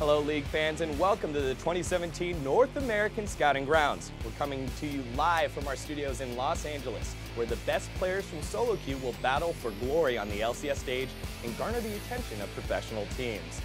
Hello, League fans, and welcome to the 2017 North American Scouting Grounds. We're coming to you live from our studios in Los Angeles, where the best players from solo queue will battle for glory on the LCS stage and garner the attention of professional teams.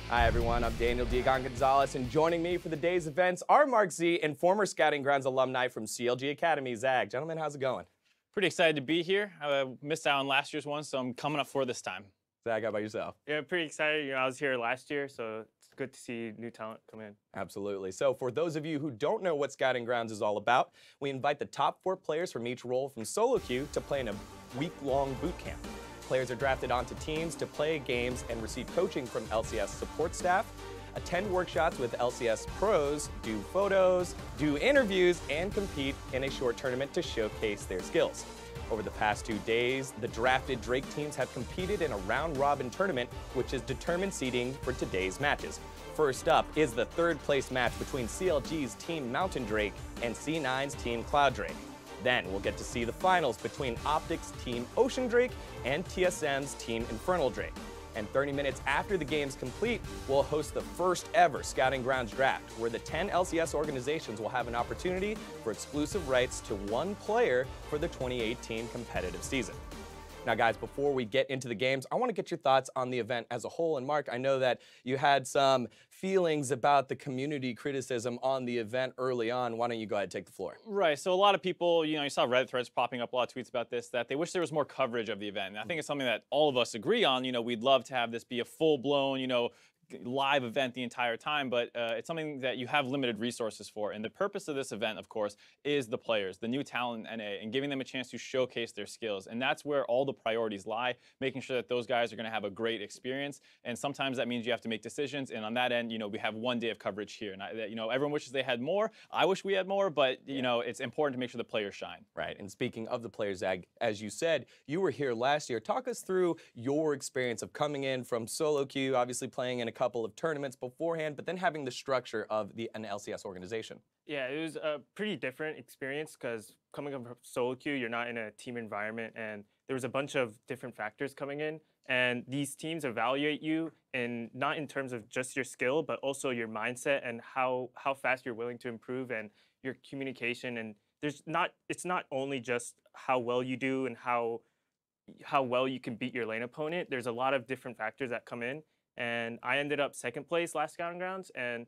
Hi, everyone. I'm Daniel Diagon Gonzalez, and joining me for the day's events are Mark Z and former Scouting Grounds alumni from CLD Academy, Zach. Gentlemen, how's it going? Pretty excited to be here. I missed out on last year's one, so I'm coming up for this time. Zach, how about yourself? Yeah, pretty excited. I was here last year, so it's good to see new talent come in. Absolutely. So for those of you who don't know what Scouting Grounds is all about, we invite the top 4 players from each role from solo queue to play in a week-long boot camp. Players are drafted onto teams to play games and receive coaching from LCS support staff, attend workshops with LCS pros, do photos, do interviews, and compete in a short tournament to showcase their skills. Over the past 2 days, the drafted Drake teams have competed in a round-robin tournament, which has determined seeding for today's matches. First up is the third-place match between CLG's Team Mountain Drake and C9's Team Cloud Drake. Then we'll get to see the finals between Optic's Team Ocean Drake and TSM's Team Infernal Drake. And 30 minutes after the game's complete, we'll host the first ever Scouting Grounds draft, where the 10 LCS organizations will have an opportunity for exclusive rights to 1 player for the 2018 competitive season. Now, guys, before we get into the games, I want to get your thoughts on the event as a whole. And Mark, I know that you had some feelings about the community criticism on the event early on. Why don't you go ahead and take the floor? Right. So a lot of people, you saw Reddit threads popping up, a lot of tweets about this, that they wish there was more coverage of the event. And I think it's something that all of us agree on. We'd love to have this be a full-blown, live event the entire time, but it's something that you have limited resources for. And the purpose of this event, of course, is the players, the new talent in NA, and giving them a chance to showcase their skills. And that's where all the priorities lie, making sure that those guys are going to have a great experience. And sometimes that means you have to make decisions. And on that end, we have 1 day of coverage here. And everyone wishes they had more. I wish we had more, but it's important to make sure the players shine. Right. And speaking of the players, Zach, as you said, you were here last year. Talk us through your experience of coming in from solo queue, obviously playing in a couple of tournaments beforehand, but then having the structure of an LCS organization. Yeah, it was a pretty different experience because coming up from solo queue, you're not in a team environment, and there was a bunch of different factors coming in, and these teams evaluate you not in terms of just your skill, but also your mindset and how fast you're willing to improve and your communication. And it's not only just how well you do and how well you can beat your lane opponent. There's a lot of different factors that come in. And I ended up 2nd place last Scouting Grounds, and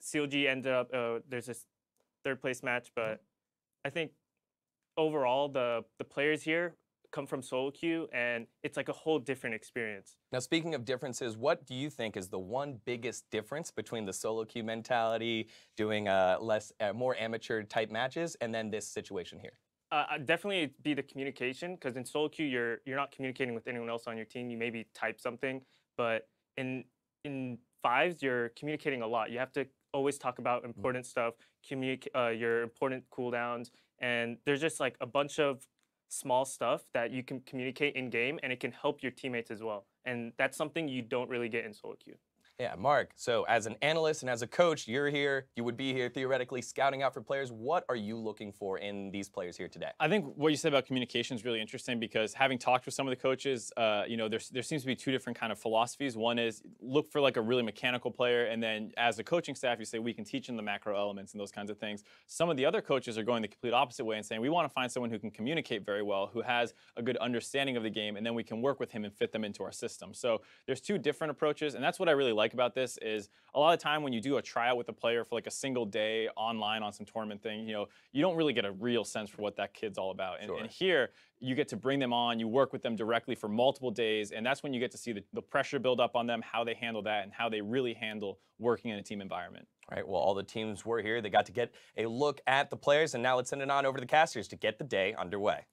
CLG ended up, there's this 3rd place match, but I think overall the players here come from solo queue, and it's like a whole different experience. Now, speaking of differences, what do you think is the one biggest difference between the solo queue mentality, doing more amateur type matches, and then this situation here? Definitely be the communication, because in solo queue you're not communicating with anyone else on your team. You maybe type something, but in fives you're communicating a lot. You have to always talk about important stuff, your important cooldowns, and there's just like a bunch of small stuff that you can communicate in game, and it can help your teammates as well. And that's something you don't really get in solo queue. Yeah, Mark, so as an analyst and as a coach, you're here, you would be here theoretically scouting out for players. What are you looking for in these players here today? I think what you said about communication is really interesting, because having talked with some of the coaches, there seems to be 2 different kind of philosophies. One is look for like a really mechanical player, and then as a coaching staff, you say we can teach them the macro elements and those kinds of things. Some of the other coaches are going the complete opposite way and saying we want to find someone who can communicate very well, who has a good understanding of the game, and then we can work with him and fit them into our system. So there's 2 different approaches, and that's what I really like about this. Is a lot of the time when you do a tryout with a player for like a single day online on some tournament thing, you don't really get a real sense for what that kid's all about. And here, you get to bring them on, you work with them directly for multiple days, and that's when you get to see the pressure build up on them, how they handle that, and how they really handle working in a team environment. All right, well, all the teams were here. They got to get a look at the players, and now let's send it on over to the casters to get the day underway.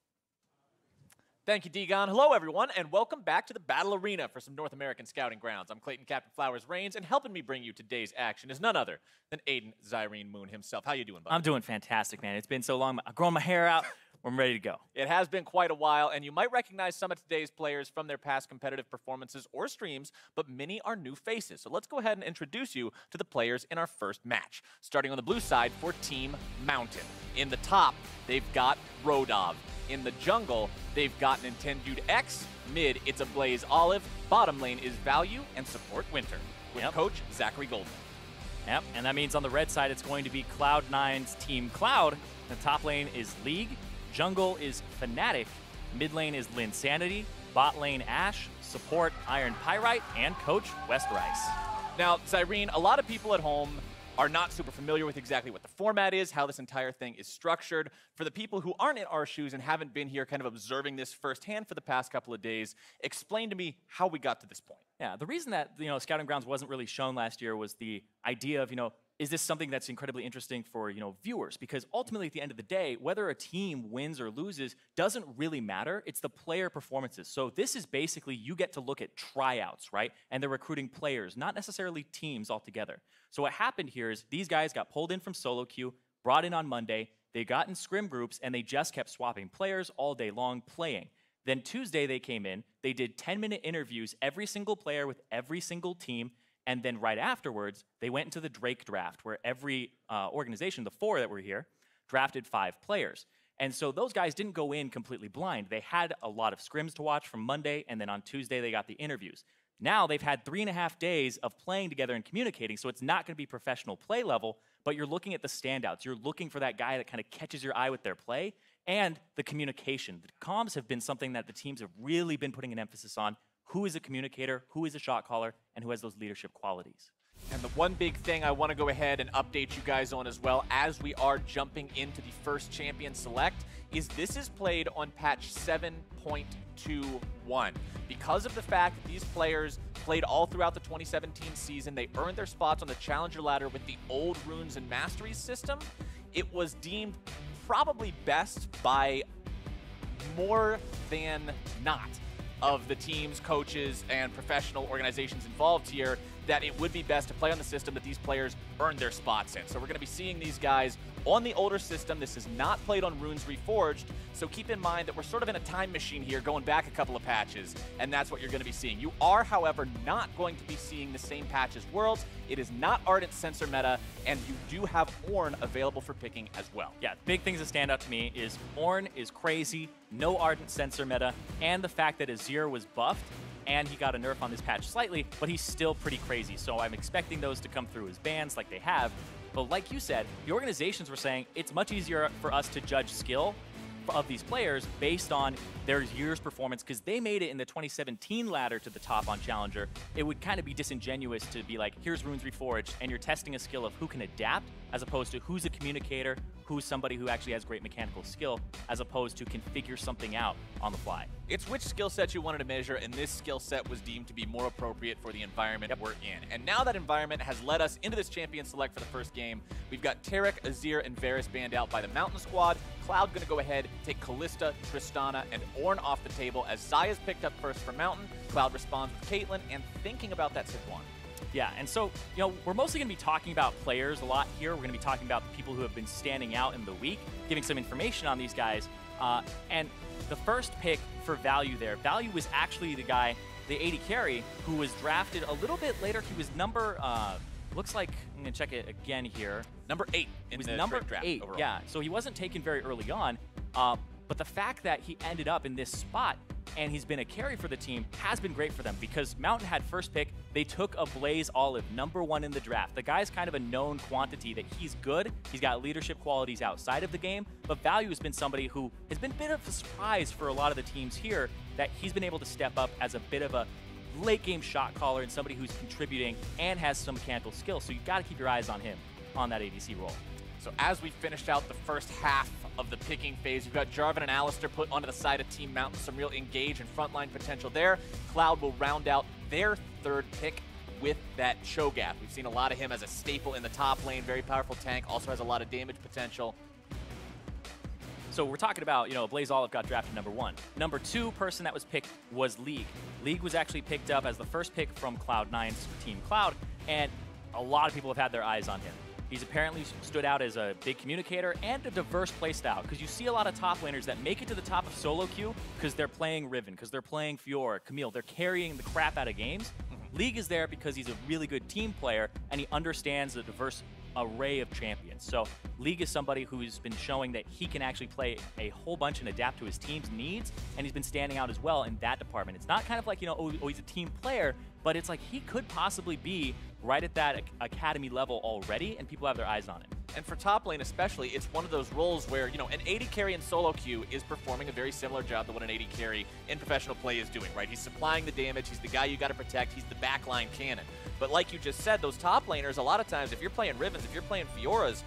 Thank you, Digon. Hello, everyone, and welcome back to the Battle Arena for some North American Scouting Grounds. I'm Clayton Captain Flowers Reigns, and helping me bring you today's action is none other than Aiden Zyrene Moon himself. How you doing, bud? I'm doing fantastic, man. It's been so long. I've grown my hair out. I'm ready to go. It has been quite a while, and you might recognize some of today's players from their past competitive performances or streams, but many are new faces. So let's go ahead and introduce you to the players in our first match. Starting on the blue side for Team Mountain. In the top, they've got Rodov. In the jungle, they've got Nintendo X. Mid, it's a Blaze Olive. Bottom lane is Value and support Winter with Coach Zachary Goldman. Yep, and that means on the red side, it's going to be Cloud9's Team Cloud. The top lane is League. Jungle is Fnatic. Mid lane is Linsanity. Bot lane Ash. Support Iron Pyrite. And Coach West Rice. Now, Zyrene, a lot of people at home are not super familiar with exactly what the format is, how this entire thing is structured. For the people who aren't in our shoes and haven't been here kind of observing this firsthand for the past couple of days, explain to me how we got to this point. Yeah, the reason that, Scouting Grounds wasn't really shown last year was the idea of, is this something that's incredibly interesting for, viewers? Because ultimately, at the end of the day, whether a team wins or loses doesn't really matter. It's the player performances. So this is basically, you get to look at tryouts, right? And they're recruiting players, not necessarily teams altogether. So what happened here is these guys got pulled in from solo queue, brought in on Monday, they got in scrim groups, and they just kept swapping players all day long playing. Then Tuesday they came in, they did 10-minute interviews, every single player with every single team, and then right afterwards, they went into the Drake draft, where every organization, the 4 that were here, drafted 5 players. And so those guys didn't go in completely blind. They had a lot of scrims to watch from Monday, and then on Tuesday they got the interviews. Now they've had 3.5 days of playing together and communicating, so it's not going to be professional play level, but you're looking at the standouts. You're looking for that guy that kind of catches your eye with their play, and the communication. The comms have been something that the teams have really been putting an emphasis on. Who is a communicator, who is a shot caller, and who has those leadership qualities. And the one big thing I want to go ahead and update you guys on as well, as we are jumping into the first champion select, is this is played on patch 7.21. Because of the fact that these players played all throughout the 2017 season, they earned their spots on the challenger ladder with the old runes and masteries system, it was deemed probably best by more than not of the teams, coaches, and professional organizations involved here that it would be best to play on the system that these players earned their spots in. So we're going to be seeing these guys on the older system. This is not played on Runes Reforged, so keep in mind that we're sort of in a time machine here going back a couple of patches, and that's what you're going to be seeing. You are, however, not going to be seeing the same patch as Worlds. It is not Ardent Sensor meta, and you do have Ornn available for picking as well. Yeah, big things that stand out to me is Ornn is crazy, no Ardent Sensor meta, and the fact that Azir was buffed, and he got a nerf on this patch slightly, but he's still pretty crazy. So I'm expecting those to come through as bans like they have. But like you said, the organizations were saying it's much easier for us to judge skill of these players based on their year's performance, because they made it in the 2017 ladder to the top on Challenger. It would kind of be disingenuous to be like, here's Runes Reforged, and you're testing a skill of who can adapt, as opposed to who's a communicator, who's somebody who actually has great mechanical skill, as opposed to can figure something out on the fly. It's which skill set you wanted to measure, and this skill set was deemed to be more appropriate for the environment we're in. And now that environment has led us into this champion select for the first game. We've got Taric, Azir, and Varus banned out by the Mountain Squad. Cloud going to go ahead, take Kalista, Tristana, and Ornn off the table as Zaya's picked up first for Mountain. Cloud responds with Caitlyn, and thinking about that Sejuani. Yeah, and so, we're mostly going to be talking about players a lot here. We're going to be talking about the people who have been standing out in the week, giving some information on these guys. And the first pick for Value there, Value was actually the guy, the 80 carry, who was drafted a little bit later. He was number, looks like, I'm going to check it again here. Number 8 in the number draft 8, overall. yeah. So he wasn't taken very early on. But the fact that he ended up in this spot and he's been a carry for the team has been great for them, because Mountain had first pick. They took a Blaze Olive, #1 in the draft. The guy's kind of a known quantity that he's good. He's got leadership qualities outside of the game, but Value has been somebody who has been a bit of a surprise for a lot of the teams here, that he's been able to step up as a bit of a late game shot caller and somebody who's contributing and has some mechanical skill. So you've got to keep your eyes on him on that ADC role. So as we finished out the first half of the picking phase, you've got Jarvan and Alistar put onto the side of Team Mountain. Some real engage and frontline potential there. Cloud will round out their third pick with that Cho'Gath. We've seen a lot of him as a staple in the top lane. Very powerful tank. Also has a lot of damage potential. So we're talking about, Blaze Olive got drafted #1. #2 person that was picked was League. League was actually picked up as the first pick from Cloud9's Team Cloud, and a lot of people have had their eyes on him. He's apparently stood out as a big communicator and a diverse playstyle, because you see a lot of top laners that make it to the top of solo queue because they're playing Riven, because they're playing Fiora, Camille. They're carrying the crap out of games. League is there because he's a really good team player and he understands the diverse array of champions. So League is somebody who's been showing that he can actually play a whole bunch and adapt to his team's needs, and he's been standing out as well in that department. It's not kind of like, oh, he's a team player, but it's like he could possibly be right at that academy level already, and people have their eyes on him. And for top lane especially, it's one of those roles where, an AD carry in solo queue is performing a very similar job to what an AD carry in professional play is doing, right? He's supplying the damage, he's the guy you got to protect, he's the backline cannon. But like you just said, those top laners, a lot of times, if you're playing Rivens, if you're playing Fioras,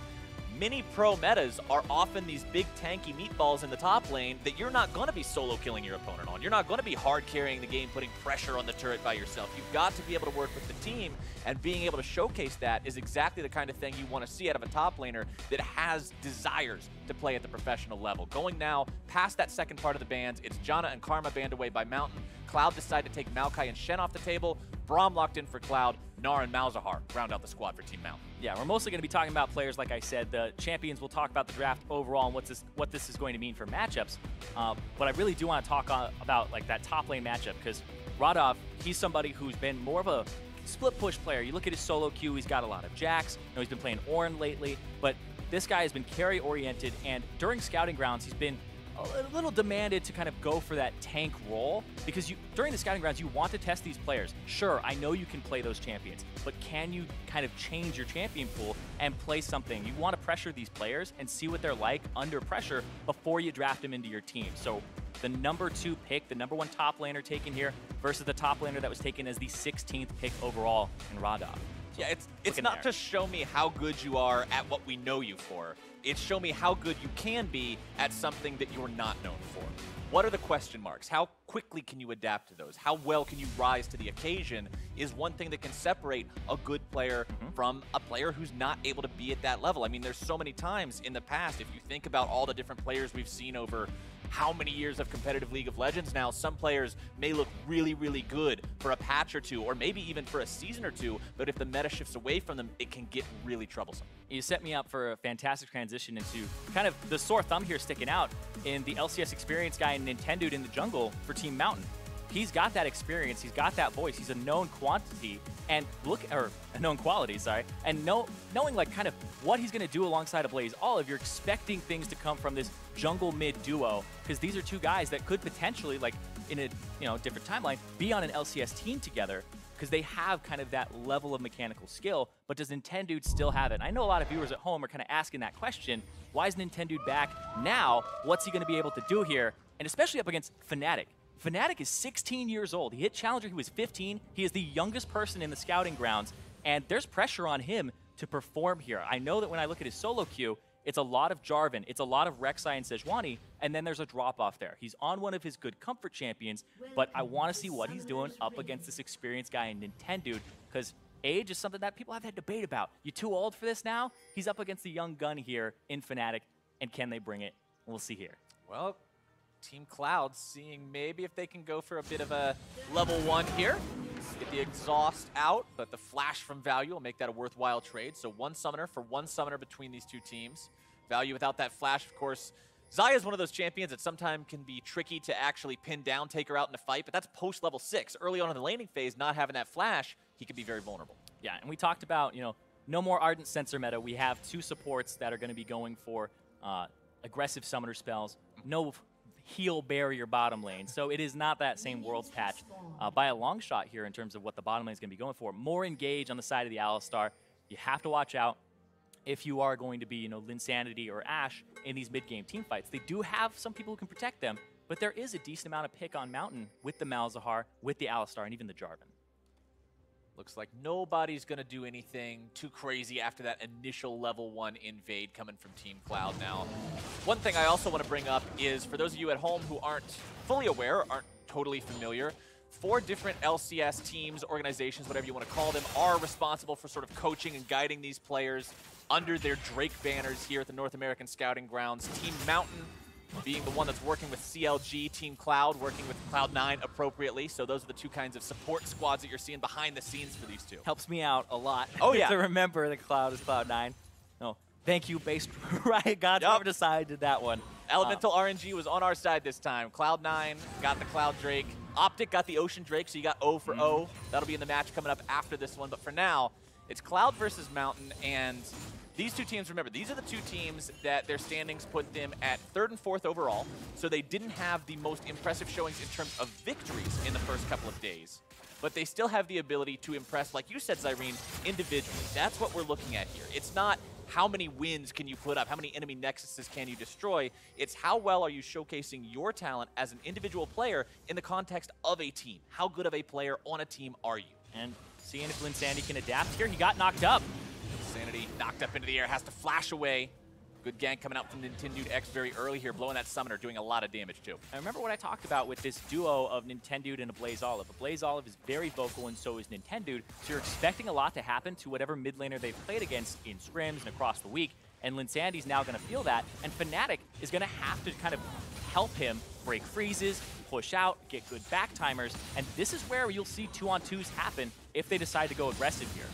many pro metas are often these big tanky meatballs in the top lane that you're not going to be solo killing your opponent on. You're not going to be hard carrying the game, putting pressure on the turret by yourself. You've got to be able to work with the team, and being able to showcase that is exactly the kind of thing you want to see out of a top laner that has desires to play at the professional level. Going now past that second part of the bans, it's Janna and Karma banned away by Mountain. Cloud decided to take Maokai and Shen off the table. Braum locked in for Cloud. Nar and Malzahar round out the squad for Team Mountain. Yeah, we're mostly going to be talking about players, like I said. The champions will talk about the draft overall and what this is going to mean for matchups. But I really do want to talk about like that top lane matchup, because Radov, he's somebody who's been more of a split push player. You look at his solo queue, he's got a lot of jacks. He's been playing Ornn lately, but this guy has been carry oriented, and during scouting grounds, he's been a little demanded to kind of go for that tank role, because during the scouting grounds, you want to test these players. Sure, I know you can play those champions, but can you kind of change your champion pool and play something? You want to pressure these players and see what they're like under pressure before you draft them into your team. So the #2 pick, the #1 top laner taken here versus the top laner that was taken as the 16th pick overall in Radov. Yeah, it's not to show me how good you are at what we know you for. It's show me how good you can be at something that you're not known for. What are the question marks? How quickly can you adapt to those? How well can you rise to the occasion is one thing that can separate a good player from a player who's not able to be at that level. I mean, there's so many times in the past, if you think about all the different players we've seen over how many years of competitive League of Legends now, some players may look really, really good for a patch or two, or maybe even for a season or two, but if the meta shifts away from them, it can get really troublesome. You set me up for a fantastic transition into kind of the sore thumb here sticking out in the LCS experience guy and Nintendude in the jungle for Team Mountain. He's got that experience, he's got that voice, he's a known quantity, and a known quality, sorry, and knowing like kind of what he's gonna do alongside of Blaze Olive, you're expecting things to come from this jungle mid duo, because these are two guys that could potentially, like in a different timeline, be on an LCS team together, because they have kind of that level of mechanical skill. But does Nintendude still have it? And I know a lot of viewers at home are kind of asking that question. Why is Nintendude back now? What's he going to be able to do here? And especially up against Fnatic. Fnatic is 16 years old. He hit Challenger, he was 15. He is the youngest person in the scouting grounds, and there's pressure on him to perform here. I know that when I look at his solo queue, it's a lot of Jarvan, it's a lot of Rek'Sai and Sejuani, and then there's a drop-off there. He's on one of his good comfort champions, but I want to see what he's doing up against this experienced guy in Nintendude, because age is something that people have had debate about. You too old for this now? He's up against the young gun here in Fnatic, and can they bring it? We'll see here. Well, Team Cloud seeing maybe if they can go for a bit of a level 1 here. Get the exhaust out, but the flash from Value will make that a worthwhile trade. So 1 summoner for 1 summoner between these two teams. Value without that flash, of course. Xayah is one of those champions that sometimes can be tricky to actually pin down, take her out in a fight, but that's post level 6. Early on in the laning phase, not having that flash, he could be very vulnerable. Yeah, and we talked about, no more Ardent Sensor meta. We have 2 supports that are going to be going for aggressive summoner spells. No heal barrier bottom lane. So it is not that same Worlds patch by a long shot here in terms of what the bottom lane is going to be going for. More engage on the side of the Alistar. You have to watch out if you are going to be, Linsanity or Ashe in these mid-game team fights. They do have some people who can protect them, but there is a decent amount of pick on Mountain with the Malzahar, with the Alistar, and even the Jarvan. Looks like nobody's going to do anything too crazy after that initial level 1 invade coming from Team Cloud now. One thing I also want to bring up is, for those of you at home who aren't fully aware, aren't totally familiar, 4 different LCS teams, organizations, whatever you want to call them, are responsible for sort of coaching and guiding these players under their Drake banners here at the North American Scouting Grounds. Team Mountain being the one that's working with CLG, Team Cloud working with Cloud9 appropriately. So those are the 2 kinds of support squads that you're seeing behind the scenes for these 2. Helps me out a lot. Oh, yeah. To remember that Cloud is Cloud9. No, thank you, based Riot Gods, whoever decided that one. Elemental RNG was on our side this time. Cloud9 got the Cloud Drake. Optic got the Ocean Drake, so you got O for O. That'll be in the match coming up after this one. But for now, It's Cloud versus Mountain, and these two teams, remember, these are the two teams that their standings put them at 3rd and 4th overall, so they didn't have the most impressive showings in terms of victories in the first couple of days. But they still have the ability to impress, like you said, Zyrene, individually. That's what we're looking at here. It's not how many wins can you put up, how many enemy nexuses can you destroy. It's how well are you showcasing your talent as an individual player in the context of a team. How good of a player on a team are you? And seeing if Linsanity can adapt here. He got knocked up. Sanity knocked up into the air, has to flash away. Good gank coming out from Nintendude X very early here, blowing that summoner, doing a lot of damage too. I remember what I talked about with this duo of Nintendude and a Blaze Olive. A Blaze Olive is very vocal, and so is Nintendude, so you're expecting a lot to happen to whatever mid laner they've played against in scrims and across the week, and Linsanity's now going to feel that, and Fnatic is going to have to kind of help him break freezes, push out, get good back timers, and this is where you'll see 2-on-2s happen if they decide to go aggressive here.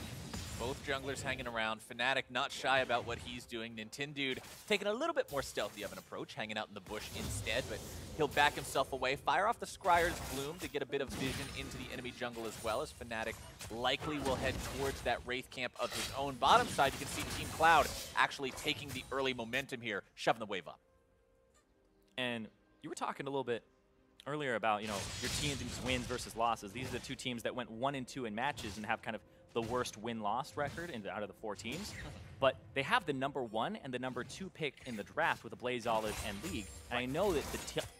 Both junglers hanging around. Fnatic not shy about what he's doing. Nintendude taking a little bit more stealthy of an approach, hanging out in the bush instead, but he'll back himself away. Fire off the Scryer's Bloom to get a bit of vision into the enemy jungle as well, as Fnatic likely will head towards that Wraith camp of his own. Bottom side, you can see Team Cloud actually taking the early momentum here, shoving the wave up. And you were talking a little bit earlier about, you know, your team's wins versus losses. These are the two teams that went 1-2 in matches and have kind of the worst win-loss record out of the 4 teams. But they have the #1 and the #2 pick in the draft with the Blaze Olive and League. And I know that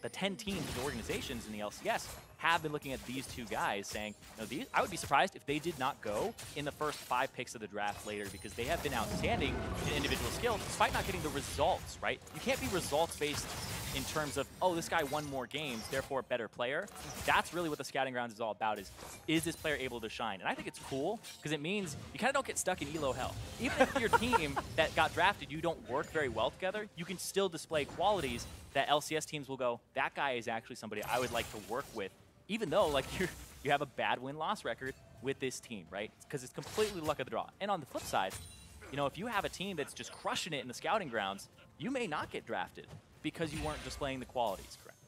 the 10 teams, the organizations in the LCS, have been looking at these two guys saying, you know, I would be surprised if they did not go in the first 5 picks of the draft later, because they have been outstanding in individual skill despite not getting the results, right? You can't be results-based in terms of, oh, this guy won more games, therefore a better player. That's really what the Scouting Grounds is all about, is this player able to shine? And I think it's cool, because it means you kind of don't get stuck in elo hell. Even if your team that got drafted, you don't work very well together, you can still display qualities that LCS teams will go, that guy is actually somebody I would like to work with, even though like you have a bad win-loss record with this team, right? Because it's completely luck of the draw. And on the flip side, you know, if you have a team that's just crushing it in the Scouting Grounds, you may not get drafted because you weren't displaying the qualities correct.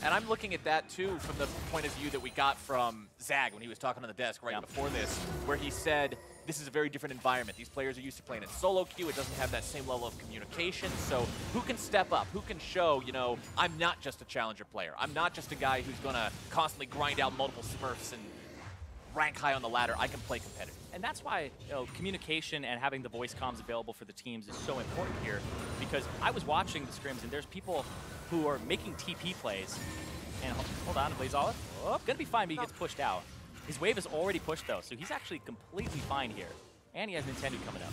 And I'm looking at that too from the point of view that we got from Zag when he was talking on the desk right before this, where he said this is a very different environment. These players are used to playing in solo queue. It doesn't have that same level of communication. So who can step up? Who can show, you know, I'm not just a challenger player. I'm not just a guy who's going to constantly grind out multiple smurfs and rank high on the ladder. I can play competitive. And that's why, you know, communication and having the voice comms available for the teams is so important here, because I was watching the scrims and there's people who are making TP plays. And hold on, Blaze Olive. Oh, gonna be fine, but he gets pushed out. His wave is already pushed though, so he's actually completely fine here. And he has Nintendo coming up.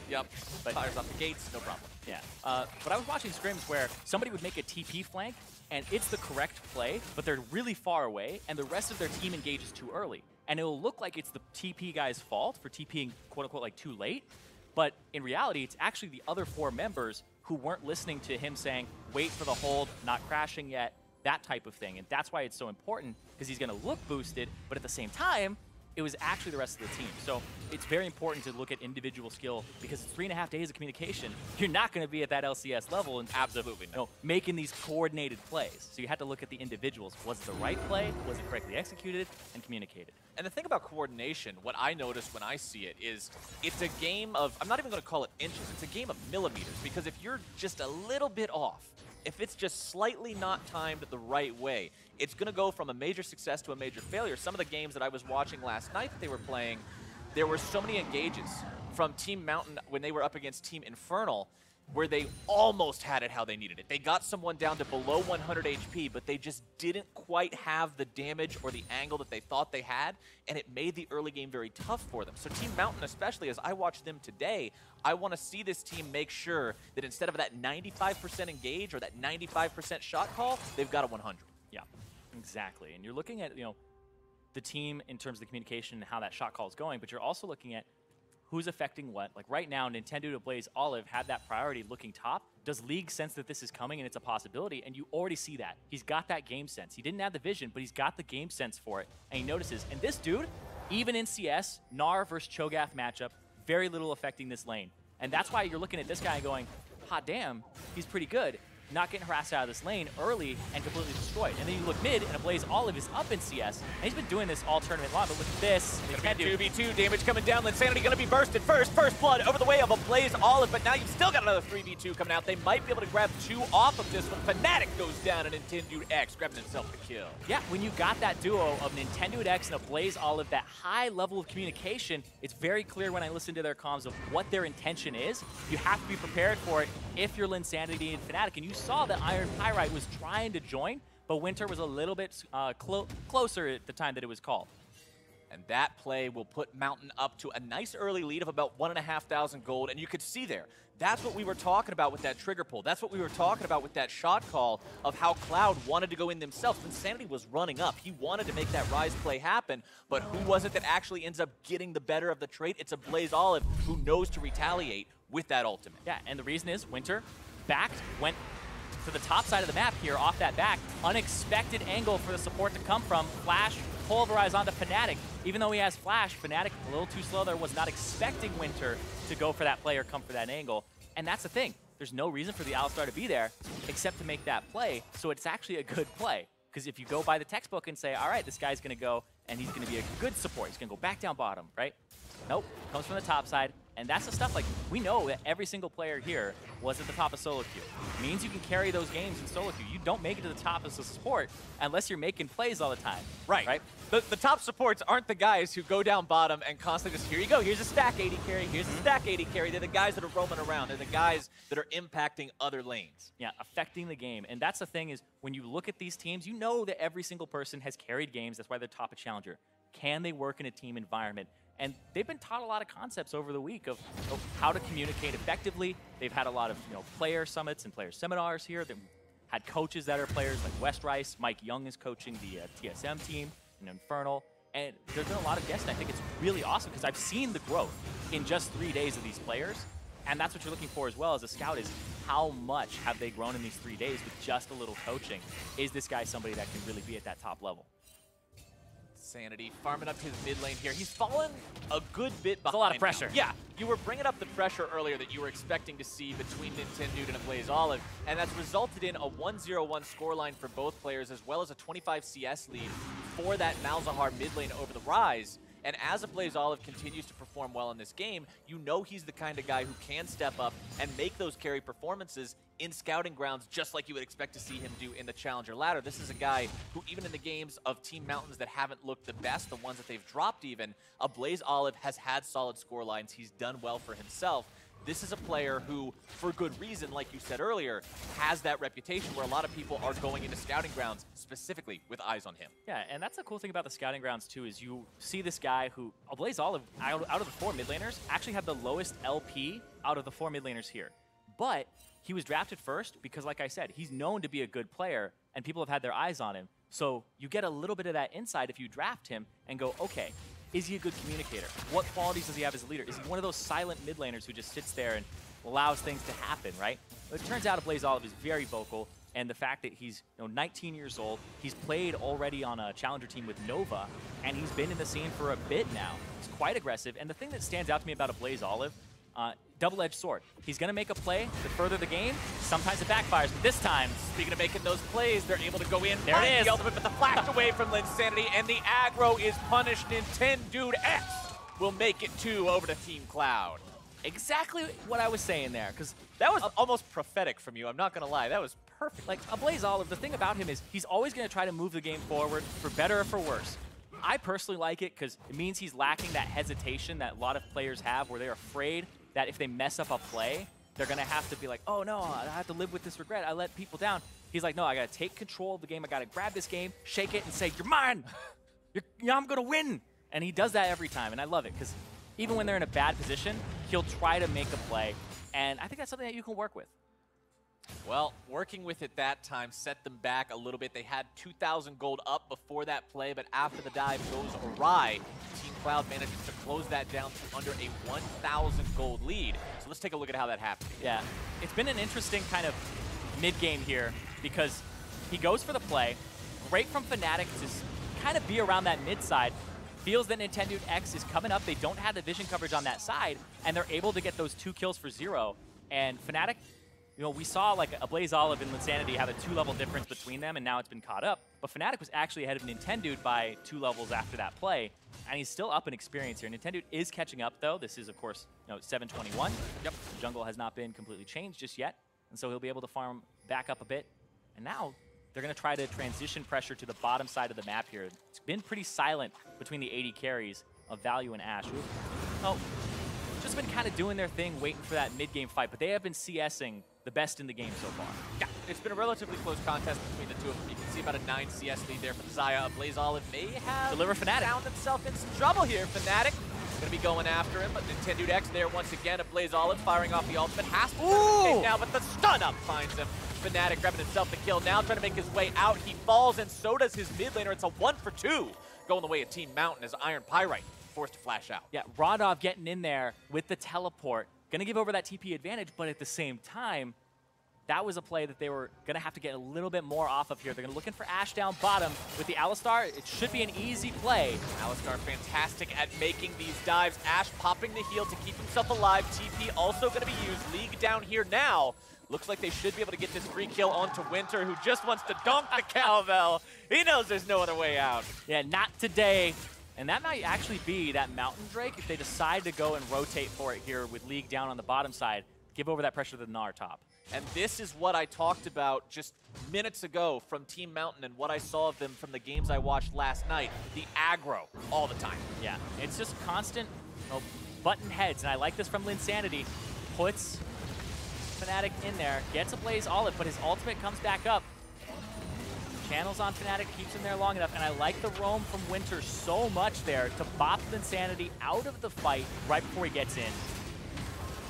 Yep, but fires off the gates, no problem. Yeah, but I was watching scrims where somebody would make a TP flank, and it's the correct play, but they're really far away, and the rest of their team engages too early. And it'll look like it's the TP guy's fault for TPing quote-unquote like too late, but in reality, it's actually the other 4 members who weren't listening to him saying, wait for the hold, not crashing yet, that type of thing. And that's why it's so important, because he's going to look boosted, but at the same time, it was actually the rest of the team. So it's very important to look at individual skill, because it's 3.5 days of communication. You're not going to be at that LCS level in terms of, you know, making these coordinated plays. So you had to look at the individuals. Was it the right play? Was it correctly executed and communicated? And the thing about coordination, what I notice when I see it is it's a game of, I'm not even going to call it inches, it's a game of millimeters, because if you're just a little bit off, if it's just slightly not timed the right way, it's going to go from a major success to a major failure. Some of the games that I was watching last night that they were playing, there were so many engages from Team Mountain when they were up against Team Infernal, where they almost had it how they needed it. They got someone down to below 100 HP, but they just didn't quite have the damage or the angle that they thought they had, and it made the early game very tough for them. So Team Mountain, especially as I watch them today, I want to see this team make sure that instead of that 95% engage or that 95% shot call, they've got a 100. Yeah, exactly. And you're looking at, you know, the team in terms of the communication and how that shot call is going, but you're also looking at who's affecting what. Like right now, Nintendo to Blaze Olive had that priority looking top. Does League sense that this is coming and it's a possibility? And you already see that. He's got that game sense. He didn't have the vision, but he's got the game sense for it. And he notices. And this dude, even in CS, Gnar versus Cho'Gath matchup, very little affecting this lane. And that's why you're looking at this guy going, hot damn, he's pretty good. not getting harassed out of this lane early and completely destroyed. And then you look mid, and Ablaze Olive is up in CS, and he's been doing this all tournament long, but look at this. It's going to be 2v2, damage coming down. Linsanity going to be bursted first. First blood over the way of Ablaze Olive, but now you've still got another 3v2 coming out. They might be able to grab 2 off of this one. Fnatic goes down, and Nintendo X grabbing himself the kill. Yeah, When you got that duo of Nintendo X and Ablaze Olive, that high level of communication, it's very clear when I listen to their comms of what their intention is. You have to be prepared for it if you're Linsanity and Fnatic. And you saw that Iron Pyrite was trying to join, but Winter was a little bit closer at the time that it was called. And that play will put Mountain up to a nice early lead of about 1,500 gold. And you could see there, that's what we were talking about with that trigger pull. That's what we were talking about with that shot call of how Cloud wanted to go in themselves. Insanity was running up. He wanted to make that Rise play happen, but who was it that actually ends up getting the better of the trade? It's Ablaze Olive, who knows to retaliate with that ultimate. Yeah, and the reason is Winter backed, went to the top side of the map here off that back. Unexpected angle for the support to come from. Flash, pulverize onto Fnatic. Even though he has Flash, Fnatic a little too slow there, was not expecting Winter to go for that play or come for that angle. And that's the thing. There's no reason for the Alistar to be there except to make that play, so it's actually a good play. Because if you go by the textbook and say, all right, this guy's going to go and he's going to be a good support, he's going to go back down bottom, right? Nope, comes from the top side. And that's the stuff, like, we know that every single player here was at the top of solo queue. It means you can carry those games in solo queue. You don't make it to the top as a support unless you're making plays all the time. Right. The top supports aren't the guys who go down bottom and constantly just, here you go, here's a stack 80 carry, here's a stack 80 carry. They're the guys that are roaming around. They're the guys that are impacting other lanes. Yeah, affecting the game. And that's the thing is, when you look at these teams, you know that every single person has carried games. That's why they're top of Challenger. Can they work in a team environment? And they've been taught a lot of concepts over the week of how to communicate effectively. They've had a lot of player summits and player seminars here. They've had coaches that are players like West Rice. Mike Young is coaching the TSM team in Infernal. And there's been a lot of guests, and I think it's really awesome because I've seen the growth in just 3 days of these players. And that's what you're looking for as well as a scout, is how much have they grown in these 3 days with just a little coaching? Is this guy somebody that can really be at that top level? Sanity farming up his mid lane here. He's fallen a good bit behind. It's a lot of pressure. Yeah, you were bringing up the pressure earlier that you were expecting to see between Nintendo and Ablaze Olive, and that's resulted in a 1-0-1 scoreline for both players, as well as a 25 CS lead for that Malzahar mid lane over the Rise. And as Ablaze Olive continues to perform well in this game, you know he's the kind of guy who can step up and make those carry performances in scouting grounds, just like you would expect to see him do in the Challenger ladder. This is a guy who, even in the games of Team Mountains that haven't looked the best, the ones that they've dropped even, Ablaze Olive has had solid score lines. He's done well for himself. This is a player who, for good reason, like you said earlier, has that reputation where a lot of people are going into scouting grounds specifically with eyes on him. Yeah, and that's the cool thing about the scouting grounds too, is you see this guy who, Ablaze Olive, out of the 4 mid laners, actually had the lowest LP out of the 4 mid laners here. But he was drafted first because, like I said, he's known to be a good player and people have had their eyes on him. So you get a little bit of that insight if you draft him and go, okay, is he a good communicator? What qualities does he have as a leader? Is he one of those silent mid laners who just sits there and allows things to happen, right? But it turns out Ablaze Olive is very vocal, and the fact that he's 19 years old, he's played already on a challenger team with Nova, and he's been in the scene for a bit now. He's quite aggressive, and the thing that stands out to me about Ablaze Olive, double-edged sword. He's going to make a play to further the game. Sometimes it backfires, but this time, speaking of making those plays, they're able to go in. There it is. The ultimate, but the flash away from Linsanity, and the aggro is punished. Nintendo X will make it 2 over to Team Cloud. exactly what I was saying there, because That was almost prophetic from you, I'm not going to lie. That was perfect. like Ablaze Olive, the thing about him is he's always going to try to move the game forward, for better or for worse. I personally like it because it means he's lacking that hesitation that a lot of players have, where they're afraid that if they mess up a play, they're going to have to be like, oh no, I have to live with this regret. I let people down. He's like, no, I got to take control of the game. I got to grab this game, shake it, and say, you're mine. I'm going to win. And he does that every time, and I love it because even when they're in a bad position, he'll try to make a play. And I think that's something that you can work with. Well, working with it that time set them back a little bit. They had 2,000 gold up before that play, but after the dive goes awry, Team Cloud manages to close that down to under a 1,000 gold lead. So let's take a look at how that happened. Yeah, it's been an interesting kind of mid-game here because he goes for the play. Great from Fnatic to kind of be around that mid side. Feels that Nintendo X is coming up. They don't have the vision coverage on that side, and they're able to get those 2 kills for 0. And Fnatic, you know, we saw like a Blaze Olive and Linsanity have a 2-level difference between them, and now it's been caught up. But Fnatic was actually ahead of Nintendude by 2 levels after that play, and he's still up in experience here. Nintendude is catching up, though. This is, of course, 721. Yep. The jungle has not been completely changed just yet, and so he'll be able to farm back up a bit. And now they're going to try to transition pressure to the bottom side of the map here. It's been pretty silent between the 80 carries of Value and Ash. Oh, just been kind of doing their thing, waiting for that mid-game fight, but they have been CSing the best in the game so far. Yeah, it's been a relatively close contest between the two of them. You can see about a 9 CS lead there for Zaya. Blaze Olive may have found himself in some trouble here. Fnatic going to be going after him, but Nintendude X there once again. A Blaze Olive firing off the ultimate. Has to take now, but the stun up finds him. Fnatic grabbing himself the kill now, trying to make his way out. He falls, and so does his mid laner. It's a 1 for 2 going the way of Team Mountain as Iron Pyrite forced to flash out. Yeah, Radov getting in there with the teleport. Going to give over that TP advantage, but at the same time, that was a play that they were going to have to get a little bit more off of here. They're looking for Ash down bottom with the Alistar. It should be an easy play. Alistar fantastic at making these dives. Ash popping the heal to keep himself alive. TP also going to be used. League down here now. Looks like they should be able to get this free kill onto Winter, who just wants to dunk the cowbell. He knows there's no other way out. Yeah, not today. And that might actually be that Mountain Drake if they decide to go and rotate for it here with League down on the bottom side. Give over that pressure to the Gnar top. And this is what I talked about just minutes ago from Team Mountain and what I saw of them from the games I watched last night. The aggro all the time. Yeah, it's just constant button heads. And I like this from Linsanity. Puts Fnatic in there, gets a Blaze Olive, but his ultimate comes back up. Channels on Fnatic, keeps him there long enough, and I like the roam from Winter so much there to bop Linsanity out of the fight right before he gets in.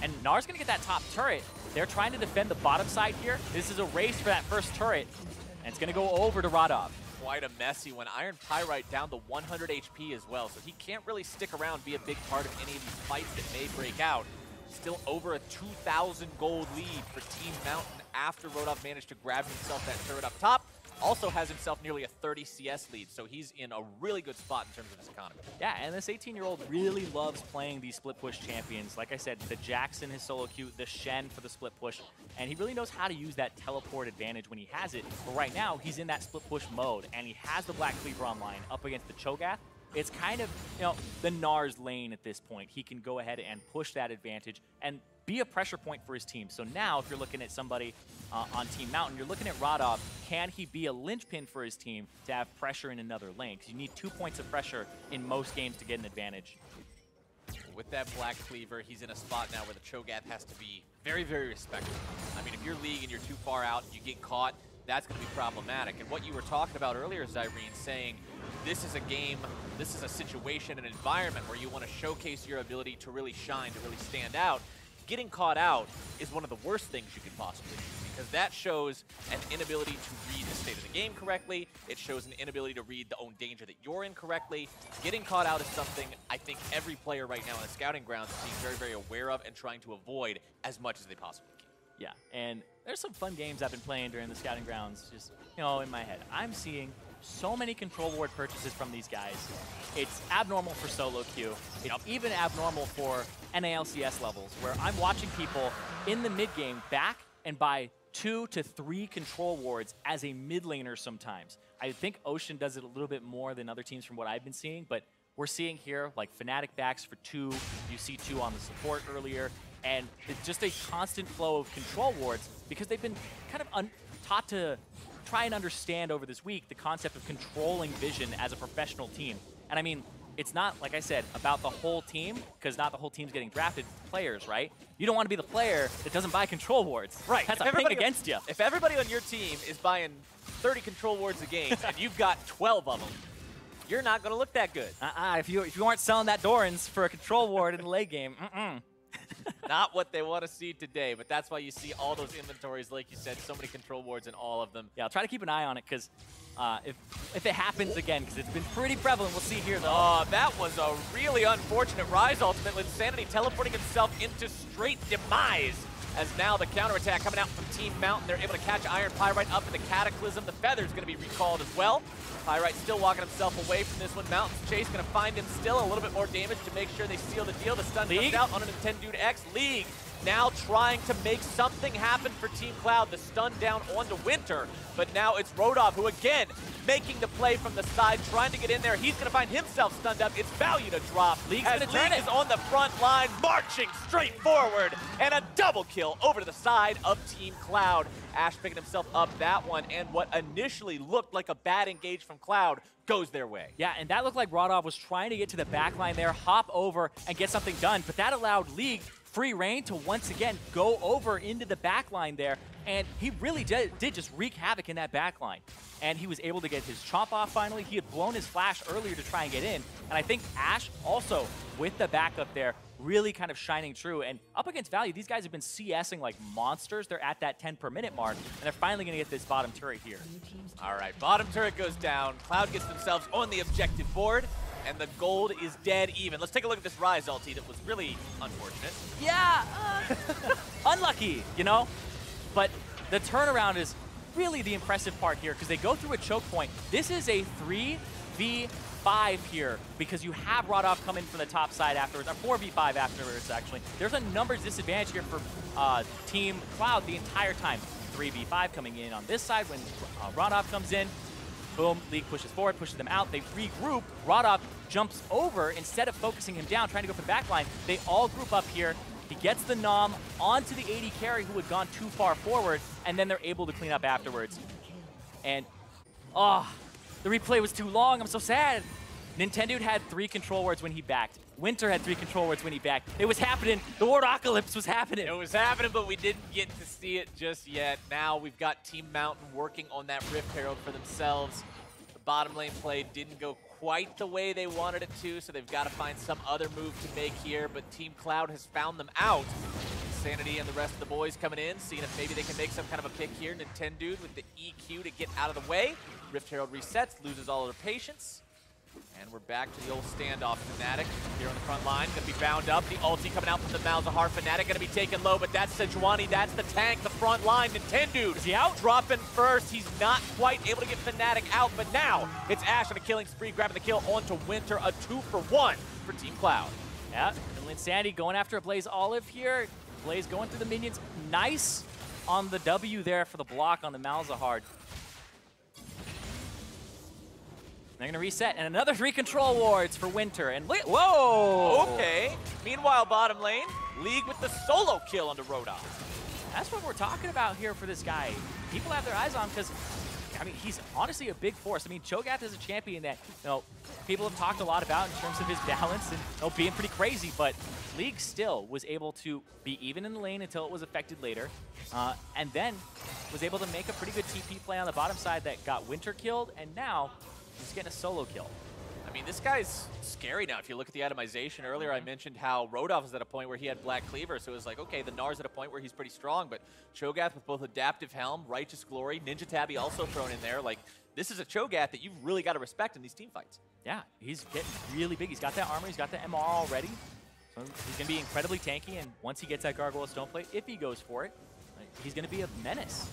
And Gnar's gonna get that top turret. They're trying to defend the bottom side here. This is a race for that first turret, and it's gonna go over to Radov. Quite a messy one. Iron Pyrite down to 100 HP as well, so he can't really stick around, be a big part of any of these fights that may break out. Still over a 2,000 gold lead for Team Mountain after Radov managed to grab himself that turret up top. Also has himself nearly a 30 CS lead, so he's in a really good spot in terms of his economy. Yeah, and this 18-year-old really loves playing these split push champions. Like I said, the Jackson, his solo queue, the Shen for the split push, and he really knows how to use that teleport advantage when he has it. But right now, he's in that split push mode, and he has the Black Cleaver online up against the Cho'Gath. It's kind of, the Gnar's lane at this point. He can go ahead and push that advantage and be a pressure point for his team. So now, if you're looking at somebody on Team Mountain, you're looking at Radov. Can he be a linchpin for his team to have pressure in another lane? Because you need 2 points of pressure in most games to get an advantage. With that Black Cleaver, he's in a spot now where the Cho'Gath has to be very, very respectful. I mean, if you're League and you're too far out and you get caught, that's going to be problematic. And what you were talking about earlier, Zyrene, saying this is a game, this is a situation, an environment where you want to showcase your ability to really shine, to really stand out. Getting caught out is one of the worst things you could possibly do, because that shows an inability to read the state of the game correctly. It shows an inability to read the own danger that you're in correctly. Getting caught out is something I think every player right now in the scouting grounds is being very, very aware of and trying to avoid as much as they possibly can. Yeah, and there's some fun games I've been playing during the scouting grounds, just, in my head. I'm seeing so many control ward purchases from these guys. It's abnormal for solo queue. It's even abnormal for NALCS levels, where I'm watching people in the mid game back and buy 2 to 3 control wards as a mid laner sometimes. I think Ocean does it a little bit more than other teams from what I've been seeing, but we're seeing here like Fnatic backs for 2, you see 2 on the support earlier, and it's just a constant flow of control wards because they've been kind of taught to try and understand over this week the concept of controlling vision as a professional team. And I mean, it's not, like I said, about the whole team, because not the whole team's getting drafted, players, right? You don't want to be the player that doesn't buy control wards. Right. That's a thing against you. If everybody on your team is buying 30 control wards a game and you've got 12 of them, you're not going to look that good. If you aren't selling that Dorans for a control ward in the late game, Not what they want to see today, but that's why you see all those inventories, like you said, so many control wards in all of them. Yeah, I'll try to keep an eye on it, because if it happens again, because it's been pretty prevalent, we'll see here, though. Oh, that was a really unfortunate Rise ultimate. Linsanity teleporting himself into straight demise, as now the counterattack coming out from Team Mountain. They're able to catch Iron Pyrite up in the Cataclysm. The Feather's going to be recalled as well. Pyrite still walking himself away from this one. Mountain's Chase going to find him still a little bit more damage to make sure they seal the deal. The stun comes out on a Nintendude X. League now trying to make something happen for Team Cloud. The stun down onto Winter, but now it's Rodov who again making the play from the side, trying to get in there. He's going to find himself stunned up. It's value to drop. League's going to turn it. Is on the front line, marching straight forward, and a double kill over to the side of Team Cloud. Ash picking himself up that one, and what initially looked like a bad engage from Cloud goes their way. Yeah, and that looked like Rodov was trying to get to the back line there, hop over, and get something done, but that allowed League free reign to once again go over into the back line there, and he really did just wreak havoc in that back line. And he was able to get his chomp off finally. He had blown his flash earlier to try and get in, and I think Ash also, with the backup there, really kind of shining true. And up against Value, these guys have been CSing like monsters. They're at that 10 per minute mark, and they're finally going to get this bottom turret here. All right, bottom turret goes down. Cloud gets themselves on the objective board, and the gold is dead even. Let's take a look at this Rise ulti that was really unfortunate. Yeah, unlucky, you know? But the turnaround is really the impressive part here because they go through a choke point. This is a 3v5 here because you have Rodov come in from the top side afterwards, or 4v5 afterwards, actually. There's a numbers disadvantage here for Team Cloud the entire time. 3v5 coming in on this side when Rodov comes in. Boom, League pushes forward, pushes them out. They regroup. Rodov jumps over. Instead of focusing him down, trying to go for the back line, they all group up here. He gets the nom onto the AD carry who had gone too far forward, and then they're able to clean up afterwards. And, oh, the replay was too long. I'm so sad. Nintendo had 3 control wards when he backed. Winter had 3 control wards when he backed. It was happening. The Wardocalypse was happening. It was happening, but we didn't get to see it just yet. Now we've got Team Mountain working on that Rift Herald for themselves. The bottom lane play didn't go quite the way they wanted it to, so they've got to find some other move to make here, but Team Cloud has found them out. Sanity and the rest of the boys coming in, seeing if maybe they can make some kind of a pick here. Nintendo with the EQ to get out of the way. Rift Herald resets, loses all of their patience. And we're back to the old standoff. Fnatic here on the front line, gonna be bound up. The ulti coming out from the Malzahar. Fnatic gonna be taken low, but that's Sejuani, that's the tank, the front line. Nintendo, is he out? Dropping first. He's not quite able to get Fnatic out, but now it's Ash on a killing spree, grabbing the kill onto Winter. A 2-for-1 for Team Cloud. Yeah, and Sandy going after a Blaze Olive here. Blaze going through the minions. Nice on the W there for the block on the Malzahar. They're gonna reset, and another 3 control wards for Winter. And whoa! Okay. Meanwhile, bottom lane, League with the solo kill onto Rodov. That's what we're talking about here for this guy. People have their eyes on him because, I mean, he's honestly a big force. I mean, Cho'Gath is a champion that, you know, people have talked a lot about in terms of his balance and, you know, being pretty crazy, but League still was able to be even in the lane until it was affected later, and then was able to make a pretty good TP play on the bottom side that got Winter killed, and now he's getting a solo kill. I mean, this guy's scary now. If you look at the itemization earlier, I mentioned how Rodov was at a point where he had Black Cleaver, so it was like, okay, the Nar's at a point where he's pretty strong, but Cho'Gath with both Adaptive Helm, Righteous Glory, Ninja Tabby also thrown in there. Like, this is a Cho'Gath that you've really got to respect in these team fights. Yeah, he's getting really big. He's got that armor, he's got the MR already, so he's going to be incredibly tanky, and once he gets that Gargoyle Stoneplate, if he goes for it, he's going to be a menace.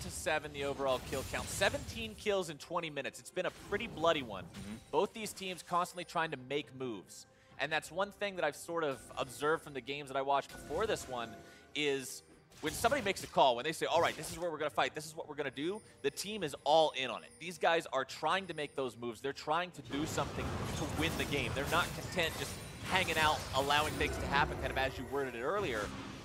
10-7 the overall kill count. 17 kills in 20 minutes. It's been a pretty bloody one. Both these teams constantly trying to make moves. And that's one thing that I've sort of observed from the games that I watched before this one is when somebody makes a call, when they say, all right, this is where we're going to fight, this is what we're going to do, the team is all in on it. These guys are trying to make those moves. They're trying to do something to win the game. They're not content just hanging out, allowing things to happen, kind of as you worded it earlier.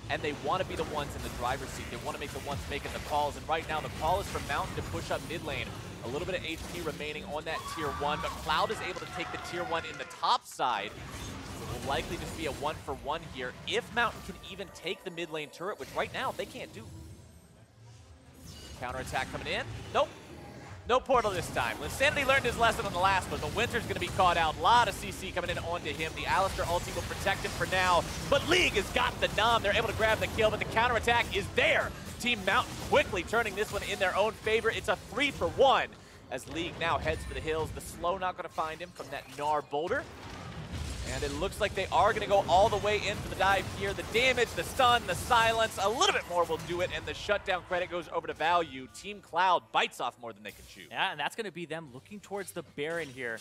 And they want to be the ones in the driver's seat. They want to make the ones making the calls. And right now, the call is for Mountain to push up mid lane. A little bit of HP remaining on that tier 1, but Cloud is able to take the tier 1 in the top side. It will likely just be a 1-for-1 here. If Mountain can even take the mid lane turret, which right now they can't do. Counterattack coming in. Nope. No portal this time. Insanity learned his lesson on the last one, but Winter's going to be caught out. A lot of CC coming in onto him. The Alistar ulti will protect him for now, but League has got the nom. They're able to grab the kill, but the counterattack is there. Team Mountain quickly turning this one in their own favor. It's a 3-for-1 as League now heads for the hills. The slow not going to find him from that Gnar boulder. And it looks like they are going to go all the way in for the dive here. The damage, the stun, the silence, a little bit more will do it, and the shutdown credit goes over to Value. Team Cloud bites off more than they can chew. Yeah, and that's going to be them looking towards the Baron here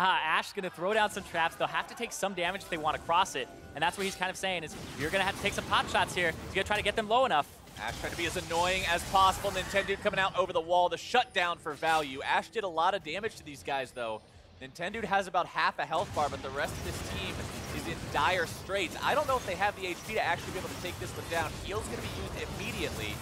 Ash is going to throw down some traps. They'll have to take some damage if they want to cross it. And that's what he's kind of saying is you're going to have to take some pot shots here. He's going to try to get them low enough. Ash trying to be as annoying as possible. Nintendo coming out over the wall. The shutdown for value. Ash did a lot of damage to these guys, though. Nintendo has about half a health bar, but the rest of this team is in dire straits. I don't know if they have the HP to actually be able to take this one down. Heal's going to be used immediately.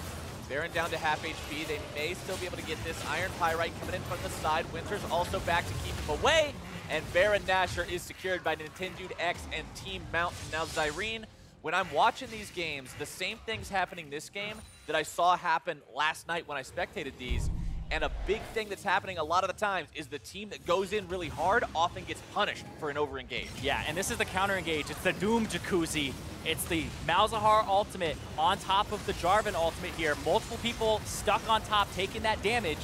Baron down to half HP. They may still be able to get this. Iron Pyrite coming in from the side. Winter's also back to keep him away. And Baron Nashor is secured by Nintendo X and Team Mountain. Now, Zyrene, when I'm watching these games, the same thing's happening this game that I saw happen last night when I spectated these. And a big thing that's happening a lot of the times is the team that goes in really hard often gets punished for an overengage. Yeah, and this is the counter engage. It's the Doom Jacuzzi. It's the Malzahar ultimate on top of the Jarvan ultimate here. Multiple people stuck on top taking that damage.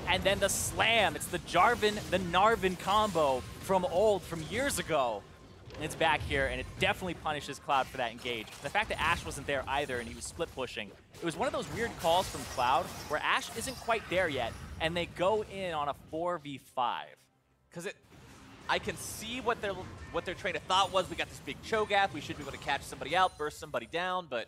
And then the slam. It's the Jarvan, the Narvan combo from years ago. And it's back here, and it definitely punishes Cloud for that engage. The fact that Ash wasn't there either, and he was split pushing. It was one of those weird calls from Cloud where Ash isn't quite there yet, and they go in on a 4v5. Because I can see what their train of thought was. We got this big Cho'Gath. We should be able to catch somebody out, burst somebody down, but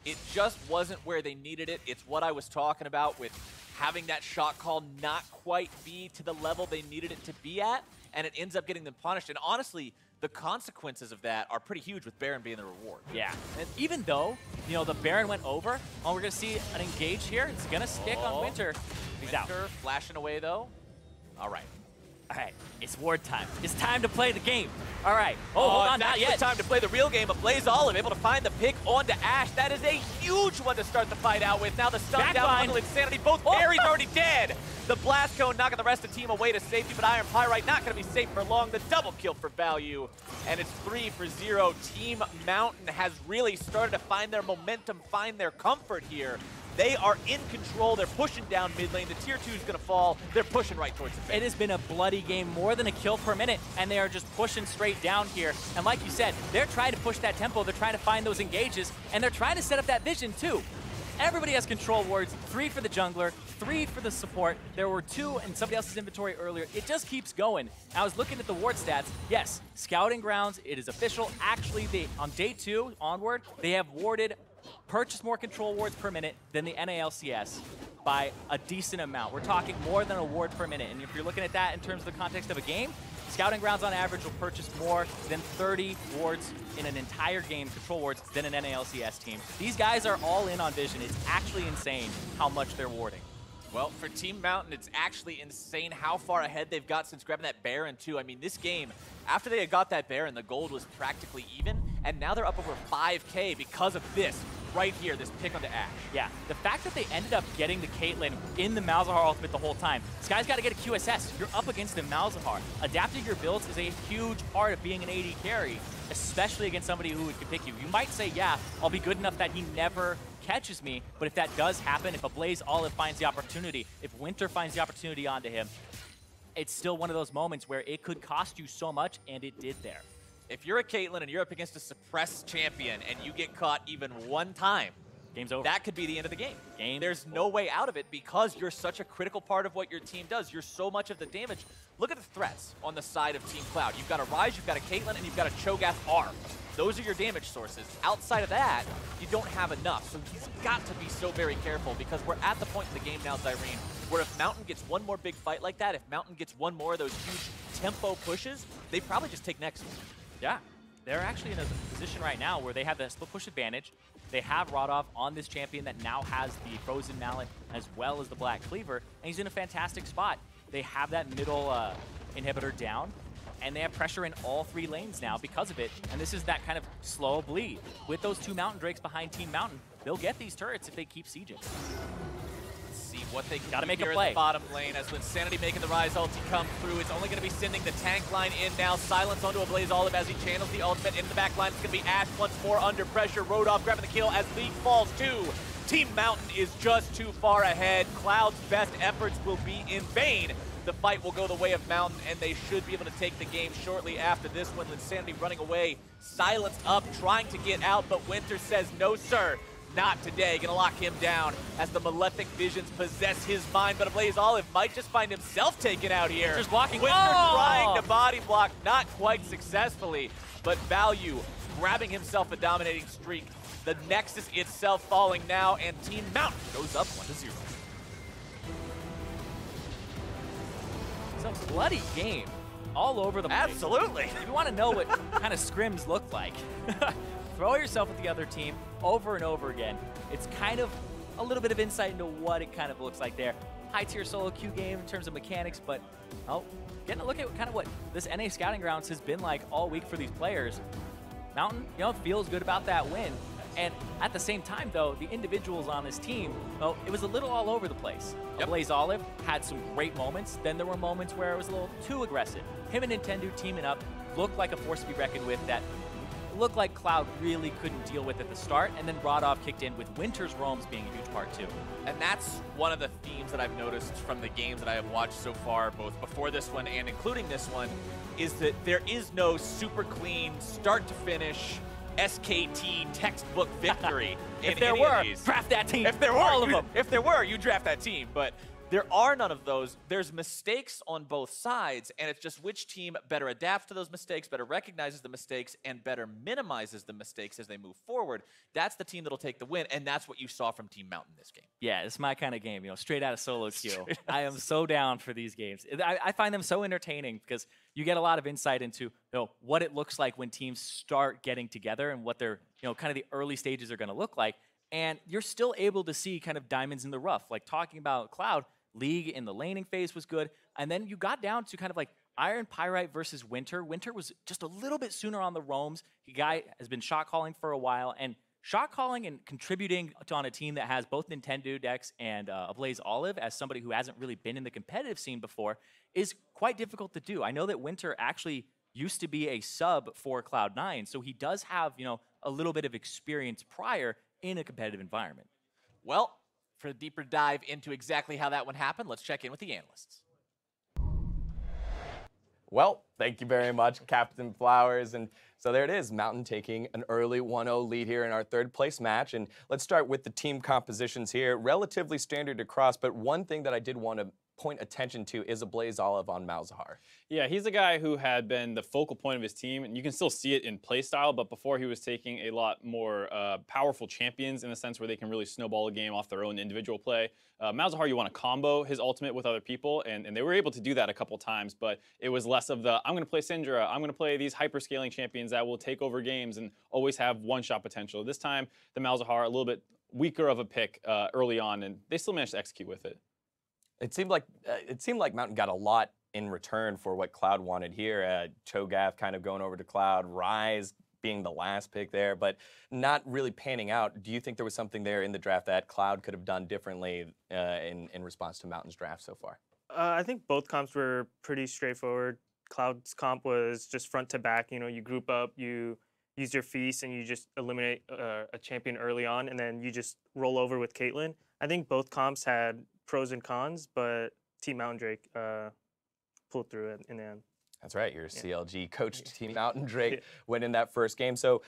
it just wasn't where they needed it. It's what I was talking about with having that shot call not quite be to the level they needed it to be at, and it ends up getting them punished. And honestly, the consequences of that are pretty huge with Baron being the reward. Yeah, and even though, you know, the Baron went over, we're going to see an engage here. It's going to stick on Winter. He's out. Winter flashing away, though. All right. All right, it's ward time. It's time to play the game. All right. Oh, hold on, not yet. It's time to play the real game. But Blaze Olive able to find the pick onto Ash. That is a huge one to start the fight out with. Now the stun down Bundle Insanity. Both parries already dead. The Blast Cone knocking the rest of the team away to safety, but Iron Pyrite not going to be safe for long. The double kill for value, and it's 3-0. Team Mountain has really started to find their momentum, find their comfort here. They are in control. They're pushing down mid lane. The tier 2 is going to fall. They're pushing right towards the face. It has been a bloody game, more than a kill per minute, and they are just pushing straight down here. And like you said, they're trying to push that tempo. They're trying to find those engages, and they're trying to set up that vision too. Everybody has control wards, 3 for the jungler, 3 for the support. There were 2 in somebody else's inventory earlier. It just keeps going. I was looking at the ward stats. Yes, Scouting Grounds, it is official. Actually, on day 2 onward, they have purchased more control wards per minute than the NALCS by a decent amount. We're talking more than a ward per minute. And if you're looking at that in terms of the context of a game, Scouting Grounds on average will purchase more than 30 wards in an entire game, control wards, than an NALCS team. These guys are all in on vision. It's actually insane how much they're warding. Well, for Team Mountain, it's actually insane how far ahead they've got since grabbing that Baron, too. I mean, this game, after they had got that Baron, the gold was practically even, and now they're up over 5K because of this right here, this pick onto Ash. Yeah, the fact that they ended up getting the Caitlyn in the Malzahar ultimate the whole time. This guy's got to get a QSS. You're up against the Malzahar. Adapting your builds is a huge part of being an AD carry, especially against somebody who can pick you. You might say, yeah, I'll be good enough that he never catches me, but if that does happen, if a Blaze Olive finds the opportunity, if Winter finds the opportunity onto him, it's still one of those moments where it could cost you so much, and it did there. If you're a Caitlyn and you're up against a suppressed champion and you get caught even one time, game's over. That could be the end of the game. There's no way out of it because you're such a critical part of what your team does. You're so much of the damage. Look at the threats on the side of Team Cloud. You've got a Ryze, you've got a Caitlyn, and you've got a Cho'Gath R. Those are your damage sources. Outside of that, you don't have enough. So he's got to be so very careful because we're at the point in the game now, Zyrene, where if Mountain gets one more big fight like that, if Mountain gets one more of those huge tempo pushes, they probably just take next one. Yeah, they're actually in a position right now where they have the split push advantage. They have Rodolph on this champion that now has the Frozen Mallet as well as the Black Cleaver, and he's in a fantastic spot. They have that middle inhibitor down, and they have pressure in all 3 lanes now because of it, and this is that kind of slow bleed. With those 2 Mountain Drakes behind Team Mountain, they'll get these turrets if they keep sieging. See what they can Gotta do make a here play. in the bottom lane as Insanity making the Ryze ulti come through. It's only going to be sending the tank line in now. Silence onto a Blaze Olive as he channels the ultimate into the back line. It's going to be Ash once more under pressure. Rodolph grabbing the kill as League falls too. Team Mountain is just too far ahead. Cloud's best efforts will be in vain. The fight will go the way of Mountain, and they should be able to take the game shortly after this one. Insanity running away, Silence up, trying to get out, but Winter says, no, sir. not today. Gonna lock him down as the malefic visions possess his mind, but Ablaze Olive might just find himself taken out here. Winter's blocking. Winter Oh! trying to body block, not quite successfully, but Value grabbing himself a dominating streak. The Nexus itself falling now, and Team Mountain goes up 1-0. It's a bloody game all over the place. Absolutely. If you want to know what kind of scrims look like, throw yourself at the other team over and over again. It's kind of a little bit of insight into what it kind of looks like there. High-tier solo queue game in terms of mechanics, but getting a look at kind of what this NA Scouting Grounds has been like all week for these players. Mountain, feels good about that win. And at the same time, though, the individuals on this team, well, it was a little all over the place. Yep. Blaze Olive had some great moments. Then there were moments where it was a little too aggressive. Him and Nintendo teaming up looked like a force to be reckoned with that looked like Cloud really couldn't deal with at the start, and then Radov kicked in with Winter's roams being a huge part too. And that's one of the themes that I've noticed from the games that I have watched so far, both before this one and including this one, is that there is no super clean, start to finish, SKT textbook victory in If there any were, of these. draft that team. If there were, all of them. If there were, you draft that team. But there are none of those. There's mistakes on both sides, and it's just which team better adapts to those mistakes, better recognizes the mistakes, and better minimizes the mistakes as they move forward. That's the team that'll take the win, and that's what you saw from Team Mountain this game. Yeah, it's my kind of game, straight out of solo queue. I am so down for these games. I find them so entertaining because you get a lot of insight into what it looks like when teams start getting together and what their kind of the early stages are going to look like. And you're still able to see kind of diamonds in the rough. Like talking about Cloud, League in the laning phase was good. And then you got down to kind of like Iron Pyrite versus Winter. Winter was just a little bit sooner on the roams. The guy has been shot calling for a while. And shot calling and contributing on a team that has both Nintendo Dex and Ablaze Olive as somebody who hasn't really been in the competitive scene before is quite difficult to do. I know that Winter actually used to be a sub for Cloud9, so he does have, a little bit of experience prior in a competitive environment. Well, for a deeper dive into exactly how that one happened, let's check in with the analysts. Well, thank you very much, Captain Flowers. And so there it is, Mountain taking an early 1-0 lead here in our third place match. And let's start with the team compositions here. Relatively standard across, but one thing that I did want to point attention to is Ablaze Olive on Malzahar. Yeah, he's a guy who had been the focal point of his team, and you can still see it in play style, but before he was taking a lot more powerful champions in the sense where they can really snowball a game off their own individual play. Malzahar, you want to combo his ultimate with other people, and they were able to do that a couple times, but it was less of the, I'm going to play Syndra, I'm going to play these hyper-scaling champions that will take over games and always have one-shot potential. This time, the Malzahar, a little bit weaker of a pick early on, and they still managed to execute with it. It seemed like Mountain got a lot in return for what Cloud wanted here. Cho'Gath kind of going over to Cloud, Rise being the last pick there, but not really panning out. Do you think there was something there in the draft that Cloud could have done differently in response to Mountain's draft so far? I think both comps were pretty straightforward. Cloud's comp was just front to back. You group up, you use your feast, and you just eliminate a champion early on, and then you just roll over with Caitlyn. I think both comps had pros and cons, but Team Mountain Drake pulled through it in the end. That's right, your CLG coached Team Mountain Drake went in that first game. So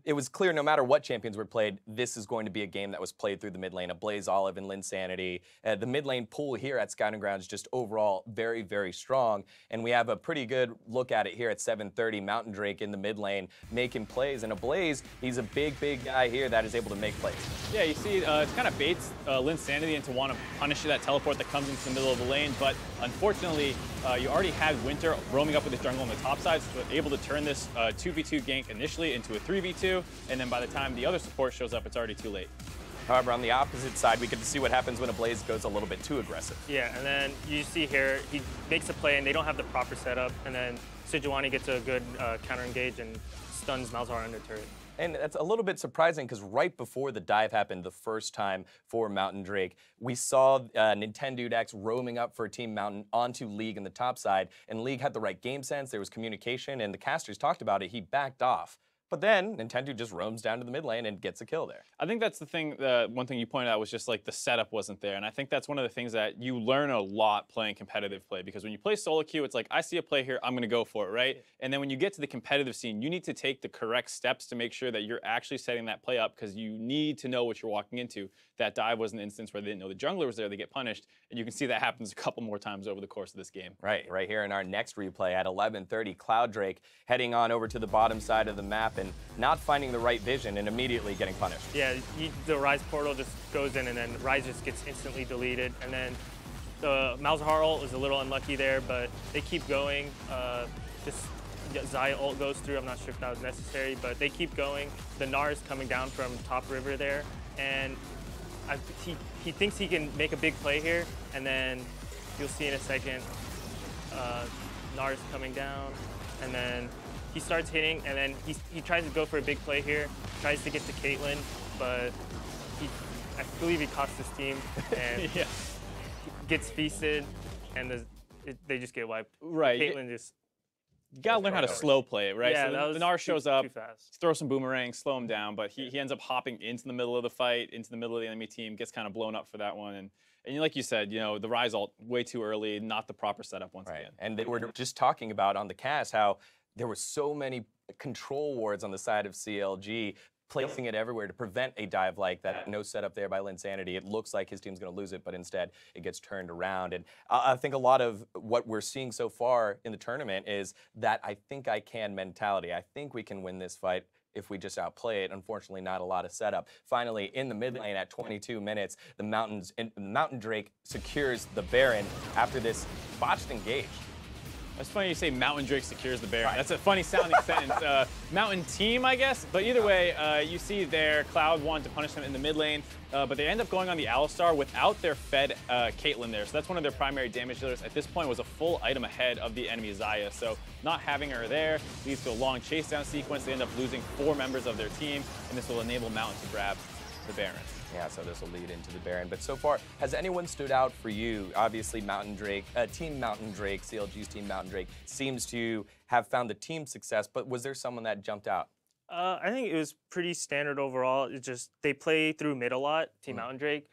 it was clear no matter what champions were played, this is going to be a game that was played through the mid lane. Ablaze Olive and Linsanity. The mid lane pool here at Scouting Grounds just overall very, very strong. And we have a pretty good look at it here at 7:30. Mountain Drake in the mid lane making plays. And Ablaze, he's a big, big guy here that is able to make plays. Yeah, you see, it kind of baits Linsanity into want to punish that teleport that comes into the middle of the lane, but unfortunately, you already had Winter roaming up with his jungle on the top side, so able to turn this 2v2 gank initially into a 3v2, and then by the time the other support shows up, it's already too late. However, on the opposite side, we get to see what happens when Ablaze goes a little bit too aggressive. Yeah, and then you see here, he makes a play, and they don't have the proper setup, and then Sejuani gets a good counter engage and stuns Malzahar under turret. And that's a little bit surprising because right before the dive happened the first time for Mountain Drake, we saw Nintendo Dex roaming up for Team Mountain onto League in the top side, and League had the right game sense, there was communication, and the casters talked about it, he backed off But then Nintendo just roams down to the mid lane and gets a kill there. I think that's the thing, one thing you pointed out was just like the setup wasn't there. And I think that's one of the things that you learn a lot playing competitive play, because when you play solo queue, it's like, I see a play here, I'm gonna go for it, right? Yeah. And then when you get to the competitive scene, you need to take the correct steps to make sure that you're actually setting that play up, because you need to know what you're walking into. That dive was an instance where they didn't know the jungler was there, they get punished. And you can see that happens a couple more times over the course of this game. Right here in our next replay at 11:30, Cloud Drake heading on over to the bottom side of the map and not finding the right vision and immediately getting punished. Yeah, the Ryze portal just goes in, and then Ryze just gets instantly deleted. And then the Malzahar ult is a little unlucky there, but they keep going. Just Xayah ult goes through. I'm not sure if that was necessary, but they keep going. The Gnar is coming down from top river there, and he thinks he can make a big play here, and then you'll see in a second, Gnar is coming down, and then he starts hitting, and then he tries to go for a big play here, tries to get to Caitlyn, but I believe he costs his team, and Yeah. gets feasted, and they just get wiped. Right. Caitlyn just... You gotta learn how to slow play it, right? Yeah, so that was the Gnar shows up, too fast. throw some boomerangs, slow him down, but he ends up hopping into the middle of the fight, into the middle of the enemy team, gets kind of blown up for that one. And like you said, you know, the Ryze ult way too early, not the proper setup once again. And they were just talking about on the cast how there were so many control wards on the side of CLG, placing it everywhere to prevent a dive like that. No setup there by Linsanity. It looks like his team's going to lose it, but instead it gets turned around. And I think a lot of what we're seeing so far in the tournament is that I think I can mentality. I think we can win this fight if we just outplay it. Unfortunately, not a lot of setup. Finally, in the mid lane at 22 minutes, the Mountain Drake secures the Baron after this botched engage. It's funny you say Mountain Drake secures the Baron. That's a funny sounding sentence. Mountain Team, I guess. But either way, you see there, Cloud wanted to punish them in the mid lane, but they end up going on the Alistar without their fed Caitlyn there. So that's one of their primary damage dealers. At this point, was a full item ahead of the enemy Xayah. So not having her there leads to a long chase down sequence. They end up losing 4 members of their team, and this will enable Mountain to grab the Baron. Yeah, so this will lead into the Baron. But so far, has anyone stood out for you? Obviously, Mountain Drake, Team Mountain Drake, CLG's Team Mountain Drake, seems to have found the team success, but was there someone that jumped out? I think it was pretty standard overall. It's just they play through mid a lot, Team Mountain Drake.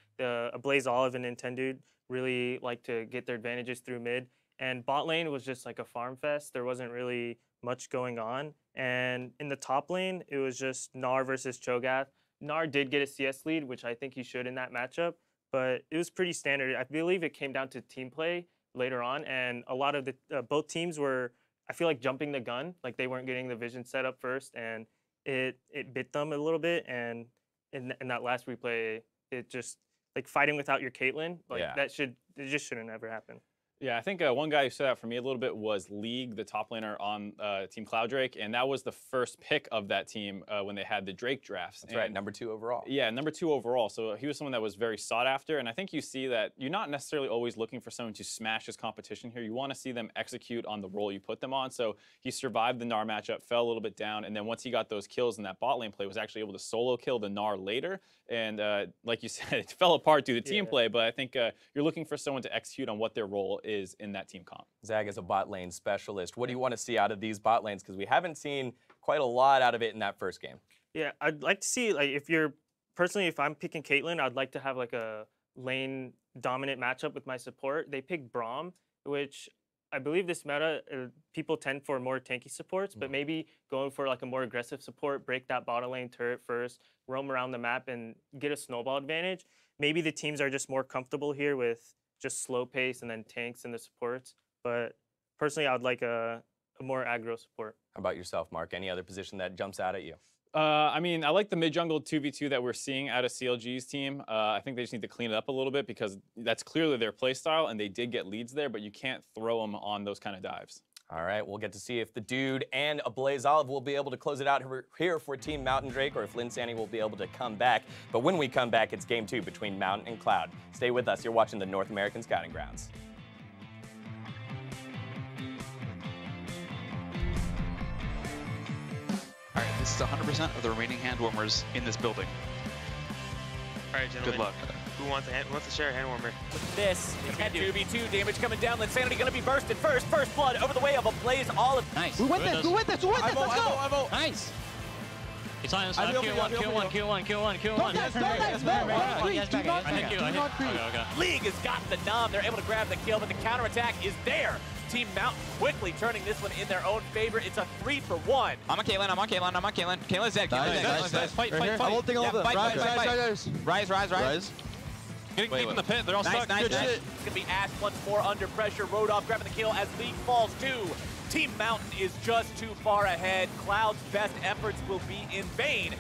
Blaze Olive and Nintendo really like to get their advantages through mid. And bot lane was just like a farm fest. There wasn't really much going on. And in the top lane, it was just Gnar versus Cho'Gath. Gnar did get a CS lead, which I think he should in that matchup, but it was pretty standard. I believe it came down to team play later on, and a lot of the both teams were, I feel like, jumping the gun. Like they weren't getting the vision set up first, and it bit them a little bit. And in that last replay, it just like fighting without your Caitlyn, like it just shouldn't ever happen. Yeah, I think one guy who stood out for me a little bit was League, the top laner on Team Cloud Drake, and that was the first pick of that team when they had the Drake drafts. That's right, number 2 overall. Yeah, number 2 overall. So he was someone that was very sought after, and I think you see that you're not necessarily always looking for someone to smash his competition here. You want to see them execute on the role you put them on. So he survived the Gnar matchup, fell a little bit down, and then once he got those kills in that bot lane play, was actually able to solo kill the Gnar later. And like you said, it fell apart due to team play, but I think you're looking for someone to execute on what their role is in that team comp. Zag is a bot lane specialist. What do you want to see out of these bot lanes? Because we haven't seen quite a lot out of it in that first game. Yeah, I'd like to see, like, if I'm picking Caitlyn, I'd like to have like a lane dominant matchup with my support. They picked Braum, which I believe this meta, people tend for more tanky supports, but maybe going for like a more aggressive support, break that bottom lane turret first, roam around the map and get a snowball advantage. Maybe the teams are just more comfortable here with just slow pace and then tanks and the supports. But personally, I would like a more aggro support. How about yourself, Mark? Any other position that jumps out at you? I mean, I like the mid-jungle 2v2 that we're seeing out of CLG's team. I think they just need to clean it up a little bit because that's clearly their play style, and they did get leads there, but you can't throw them on those kind of dives. All right, we'll get to see if the Dude and a Blaze Olive will be able to close it out here for Team Mountain Drake, or if Linsanity will be able to come back. But when we come back, it's Game 2 between Mountain and Cloud. Stay with us. You're watching the North American Scouting Grounds. All right, this is 100% of the remaining hand warmers in this building. All right, gentlemen. Good luck. Who wants to share a hand warmer? With this, 2v2 damage coming down. Linsanity going to be bursted first. First blood over the way of a Blaze Olive. Nice. We win this. We win this. We win this. Let's go. Nice. He's on his side. Q1. League has got the nom. They're able to grab the kill, but the counterattack is there. Team Mountain quickly turning this one in their own favor. It's a 3-for-1. I'm on Caitlyn. Caitlin's dead. Nice. Fight. I'm holding all of them. Rise. Getting deep in the pit. They're all stuck. Nice. Good shit. It's going to be Ash once more under pressure. Rodolph grabbing the kill as League falls too. Team Mountain is just too far ahead. Cloud's best efforts will be in vain